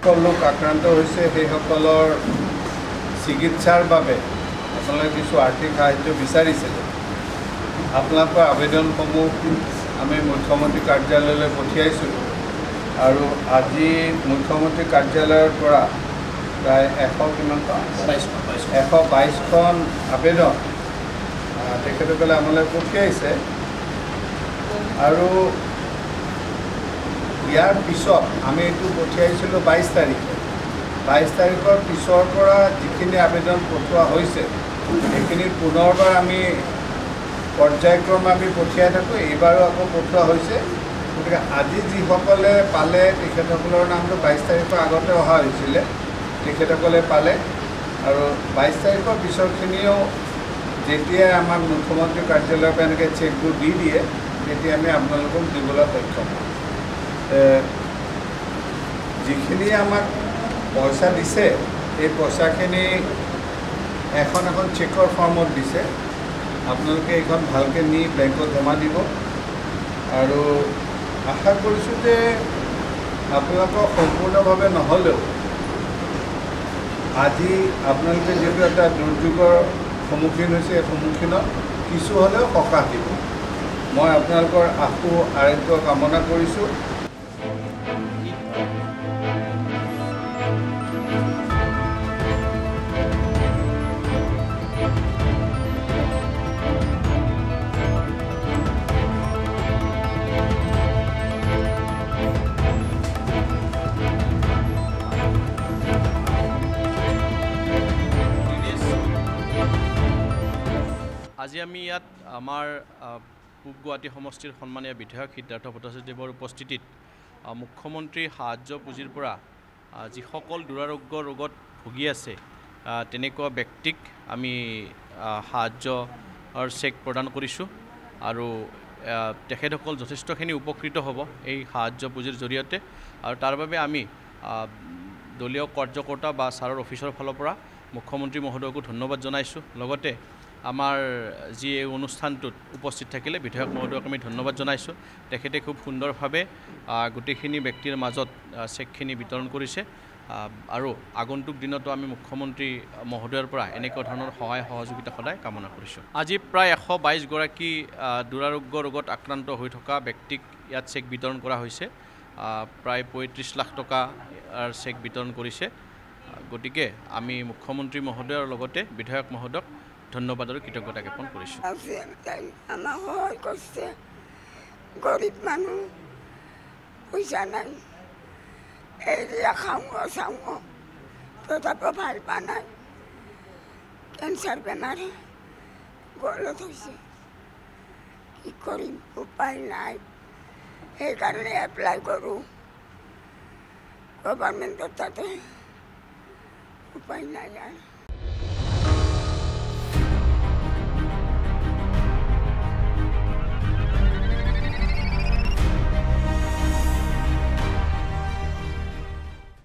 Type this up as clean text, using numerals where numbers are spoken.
লোক আক্ৰান্ত হৈছে সেইসকলৰ চিকিৎসাৰ বাবে আপোনালোকে কিছু আৰ্থিক সাহায্য বিচাৰিছিলে। আপোনালোকৰ আবেদনসমূহ আমি মুখ্যমন্ত্ৰী কাৰ্যালয়লৈ পঠিয়াইছিলোঁ আৰু আজি মুখ্যমন্ত্ৰী কাৰ্যালয়ৰ পৰা প্ৰায় 122খন আবেদন তেখেতসকলে আমালৈ পঠিয়াইছে আৰু ইয়াৰ পিছত আমি এইটো পঠিয়াইছিলোঁ 22 তাৰিখে। 22 তাৰিখৰ পিছৰ পৰা যিখিনি আবেদন পঠোৱা হৈছে সেইখিনি পুনৰবাৰ আমি পৰ্যায়ক্ৰমে আমি পঠিয়াই থাকোঁ। এইবাৰো আকৌ পঠোৱা হৈছে। গতিকে আজি যিসকলে পালে তেখেতসকলৰ নামটো 22 তাৰিখৰ আগতে অহা হৈছিলে, তেখেতসকলে পালে আৰু 22 তাৰিখৰ পিছৰখিনিও যেতিয়াই আমাক মুখ্যমন্ত্ৰী কাৰ্যালয়ৰ পৰা এনেকৈ চেকবোৰ দি দিয়ে তেতিয়া আমি আপোনালোকক দিবলৈ সক্ষম হ'ম। যিখিনি আমাক পইচা দিছে এই পইচাখিনি এখন চেকৰ ফৰ্মত দিছে। আপোনালোকে এইখন ভালকৈ নি বেংকত জমা দিব আৰু আশা কৰিছোঁ যে আপোনালোকৰ সম্পূৰ্ণভাৱে নহ'লেও আজি আপোনালোকে যিহেতু এটা দুৰ্যোগৰ সন্মুখীন হৈছে, এই সন্মুখীনত কিছু হ'লেও সকাহ দিব। মই আপোনালোকৰ আশু আৰোগ্য কামনা কৰিছোঁ। আজি আমি ইয়াত আমাৰ পূব গুৱাহাটী সমষ্টিৰ সন্মানীয় বিধায়ক সিদ্ধাৰ্থ ভট্টাচাৰ্যদেৱৰ উপস্থিতিত মুখ্যমন্ত্ৰী সাহায্য পুঁজিৰ পৰা যিসকল দুৰাৰোগ্য ৰোগত ভুগি আছে তেনেকুৱা ব্যক্তিক আমি সাহায্যৰ চেক প্ৰদান কৰিছোঁ আৰু তেখেতসকল যথেষ্টখিনি উপকৃত হ'ব এই সাহায্য পুঁজিৰ জৰিয়তে। আৰু তাৰ বাবে আমি দলীয় কাৰ্যকৰ্তা বা ছাৰৰ অফিচৰ ফালৰ পৰা মুখ্যমন্ত্ৰী মহোদয়কো ধন্যবাদ জনাইছোঁ। লগতে আমাৰ যি এই অনুষ্ঠানটোত উপস্থিত থাকিলে বিধায়ক মহোদয়ক আমি ধন্যবাদ জনাইছোঁ। তেখেতে খুব সুন্দৰভাৱে গোটেইখিনি ব্যক্তিৰ মাজত চেকখিনি বিতৰণ কৰিছে আৰু আগন্তুক দিনতো আমি মুখ্যমন্ত্ৰী মহোদয়ৰ পৰা এনেকুৱা ধৰণৰ সহায় সহযোগিতা সদায় কামনা কৰিছোঁ। আজি প্ৰায় 122 গৰাকী দুৰাৰোগ্য ৰোগত আক্ৰান্ত হৈ থকা ব্যক্তিক ইয়াত চেক বিতৰণ কৰা হৈছে। প্ৰায় 35 লাখ টকাৰ চেক বিতৰণ কৰিছে। গতিকে আমি মুখ্যমন্ত্ৰী মহোদয়ৰ লগতে বিধায়ক মহোদয়ক ধন্যবাদ আৰু কৃতজ্ঞতা জ্ঞাপন কৰিছোঁ। আমাক সহায় কৰিছে। গৰীব মানুহ, পইচা নাই, এৰিয়া খাওঁ চাওঁ তথাপিও ভাল পোৱা নাই। কেঞ্চাৰ বেমাৰে গলত হৈছে, কি কৰিম উপায় নাই। সেইকাৰণে এপ্লাই কৰোঁ গভৰ্ণমেণ্টৰ তাতে, উপায় নাই আৰু।